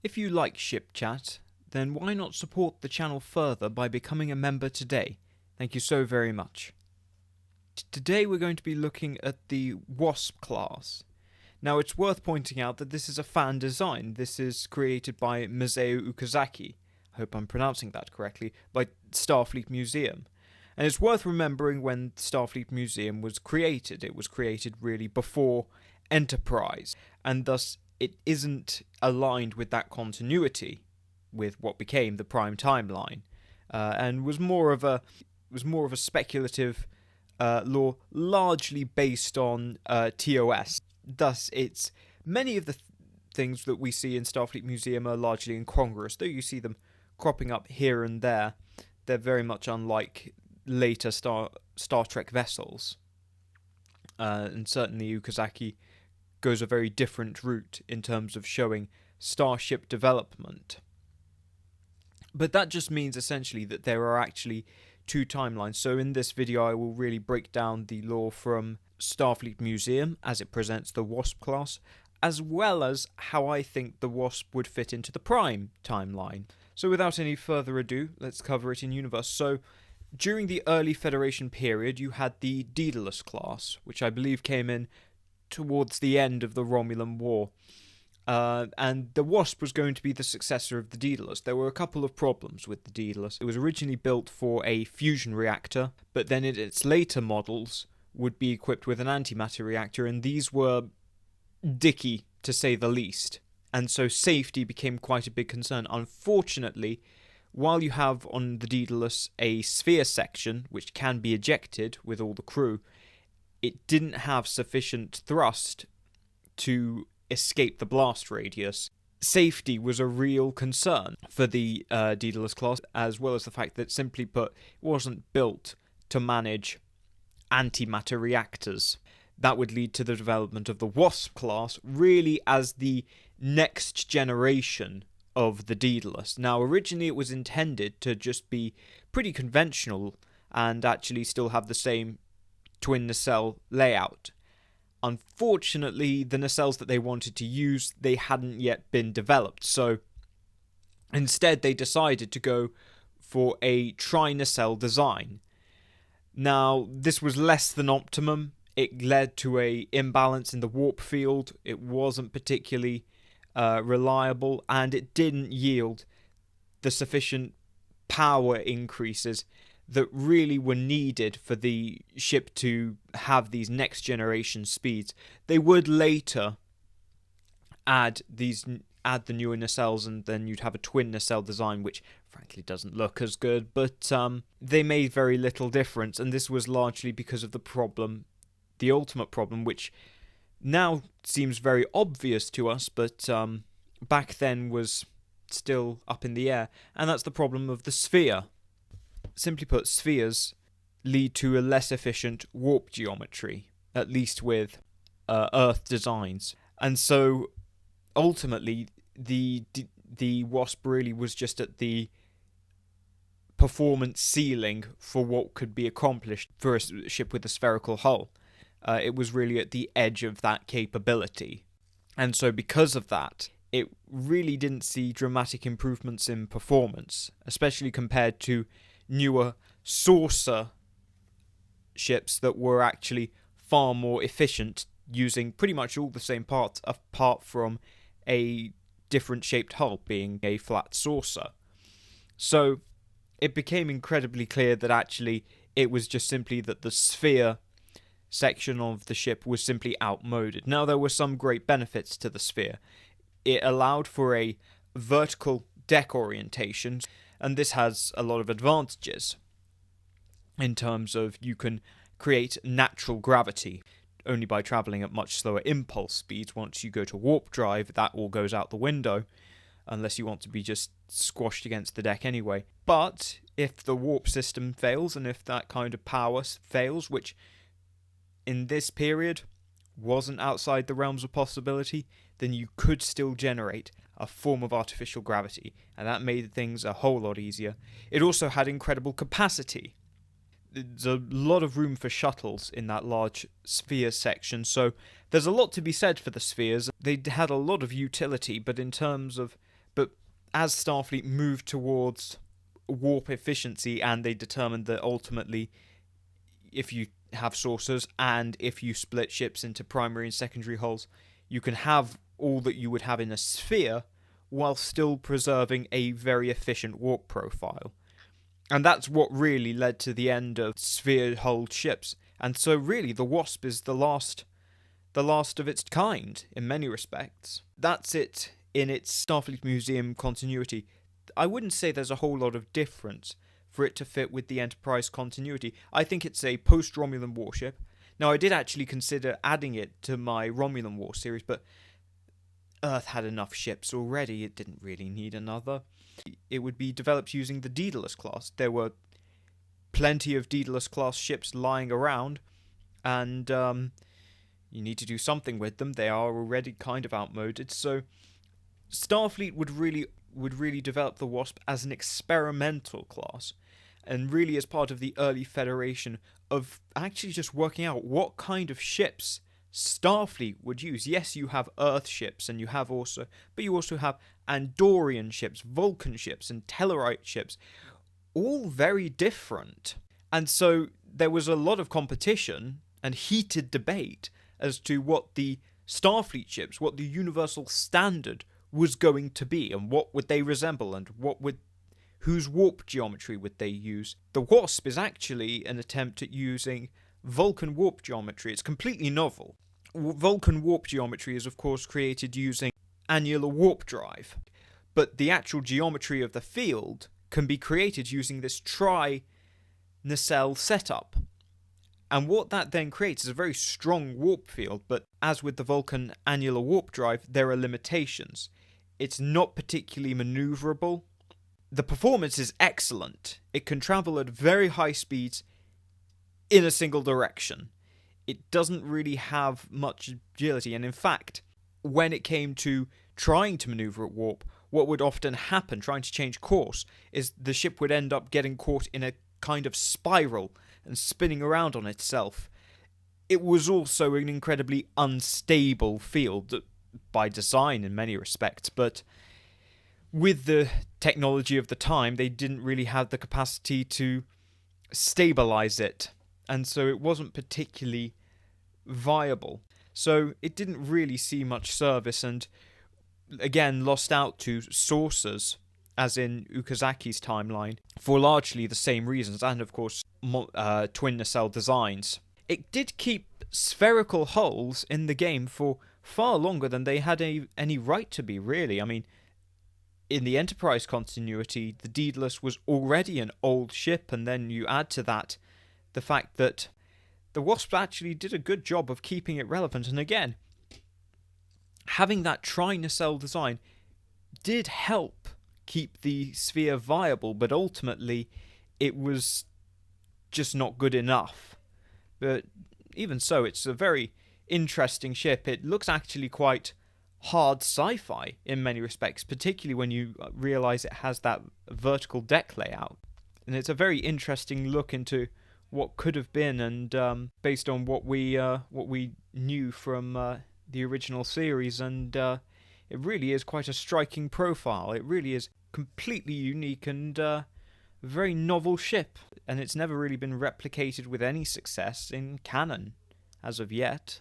If you like Ship Chat, then why not support the channel further by becoming a member today? Thank you so very much. Today we're going to be looking at the Wasp Class. Now it's worth pointing out that this is a fan design. This is created by Masao Ukazaki, I hope I'm pronouncing that correctly, by Starfleet Museum. And it's worth remembering when Starfleet Museum was created. It was created really before Enterprise, and thus it isn't aligned with that continuity with what became the Prime timeline, and was more of a speculative lore, largely based on TOS. Thus, it's many of the things that we see in Starfleet Museum are largely incongruous, though you see them cropping up here and there. They're very much unlike later Star Trek vessels, and certainly Ukazaki goes a very different route in terms of showing starship development. But that just means essentially that there are actually two timelines. So in this video I will really break down the lore from Starfleet Museum as it presents the Wasp class, as well as how I think the Wasp would fit into the Prime timeline. So without any further ado, let's cover it in universe. So during the early Federation period, you had the Daedalus class, which I believe came in towards the end of the Romulan War. And the Wasp was going to be the successor of the Daedalus. There were a couple of problems with the Daedalus. It was originally built for a fusion reactor, but then in its later models would be equipped with an antimatter reactor, and these were dicky, to say the least. And so safety became quite a big concern. Unfortunately, while you have on the Daedalus a sphere section, which can be ejected with all the crew, it didn't have sufficient thrust to escape the blast radius. Safety was a real concern for the Daedalus class, as well as the fact that, simply put, it wasn't built to manage antimatter reactors. That would lead to the development of the Wasp class, really as the next generation of the Daedalus. Now, originally it was intended to just be pretty conventional and actually still have the same twin nacelle layout. Unfortunately, the nacelles that they wanted to use, they hadn't yet been developed, so instead they decided to go for a Tri-Nacelle design. Now, this was less than optimum. It led to an imbalance in the warp field. It wasn't particularly reliable, and it didn't yield the sufficient power increases that really were needed for the ship to have these next generation speeds. They would later add the newer nacelles, and then you'd have a twin nacelle design, which frankly doesn't look as good, but they made very little difference, and this was largely because of the ultimate problem, which now seems very obvious to us, but back then was still up in the air, and that's the problem of the sphere. Simply put, spheres lead to a less efficient warp geometry, at least with Earth designs. And so, ultimately, the Wasp really was just at the performance ceiling for what could be accomplished for a ship with a spherical hull. It was really at the edge of that capability. And so because of that, it really didn't see dramatic improvements in performance, especially compared to newer saucer ships that were actually far more efficient, using pretty much all the same parts apart from a different shaped hull being a flat saucer. So it became incredibly clear that actually it was just simply that the sphere section of the ship was simply outmoded. Now, there were some great benefits to the sphere. It allowed for a vertical deck orientation, and this has a lot of advantages in terms of you can create natural gravity only by travelling at much slower impulse speeds. Once you go to warp drive, that all goes out the window, unless you want to be just squashed against the deck anyway. But if the warp system fails, and if that kind of power fails, which in this period wasn't outside the realms of possibility, then you could still generate a form of artificial gravity, and that made things a whole lot easier. It also had incredible capacity. There's a lot of room for shuttles in that large sphere section, so there's a lot to be said for the spheres. They had a lot of utility, but in terms of But as Starfleet moved towards warp efficiency, and they determined that ultimately, if you have saucers and if you split ships into primary and secondary hulls, you can have all that you would have in a sphere while still preserving a very efficient warp profile. And that's what really led to the end of sphere-hulled ships. And so really the Wasp is the last of its kind in many respects. That's it in its Starfleet Museum continuity. I wouldn't say there's a whole lot of difference for it to fit with the Enterprise continuity. I think it's a post-Romulan warship. Now, I did actually consider adding it to my Romulan War series, but Earth had enough ships already. It didn't really need another. It would be developed using the Daedalus class. There were plenty of Daedalus class ships lying around, and you need to do something with them. They are already kind of outmoded, so Starfleet would really develop the Wasp as an experimental class, and really as part of the early Federation of actually just working out what kind of ships Starfleet would use. Yes, you have Earth ships, but you also have Andorian ships, Vulcan ships, and Tellarite ships, all very different. And so there was a lot of competition and heated debate as to what the Starfleet ships, what the universal standard was going to be, and what would they resemble, and whose warp geometry would they use. The Wasp is actually an attempt at using Vulcan warp geometry. It's completely novel. Vulcan warp geometry is of course created using annular warp drive, but the actual geometry of the field can be created using this Tri-Nacelle setup. And what that then creates is a very strong warp field, but as with the Vulcan annular warp drive, there are limitations. It's not particularly maneuverable. The performance is excellent. It can travel at very high speeds in a single direction. It doesn't really have much agility, and in fact, when it came to trying to maneuver at warp, what would often happen, trying to change course, is the ship would end up getting caught in a kind of spiral and spinning around on itself. It was also an incredibly unstable field, by design in many respects, but with the technology of the time, they didn't really have the capacity to stabilize it, and so it wasn't particularly viable. So it didn't really see much service, and again lost out to saucers, as in Okazaki's timeline, for largely the same reasons, and of course twin nacelle designs. It did keep spherical hulls in the game for far longer than they had any right to be, really. I mean, in the Enterprise continuity, the Daedalus was already an old ship, and then you add to that the fact that the Wasp actually did a good job of keeping it relevant, and again, having that Tri-Nacelle design did help keep the sphere viable, but ultimately it was just not good enough. But even so, it's a very interesting ship. It looks actually quite hard sci-fi in many respects, particularly when you realise it has that vertical deck layout. And it's a very interesting look into what could have been, and based on what we knew from the original series, and it really is quite a striking profile. It really is completely unique and a very novel ship, and it's never really been replicated with any success in canon as of yet.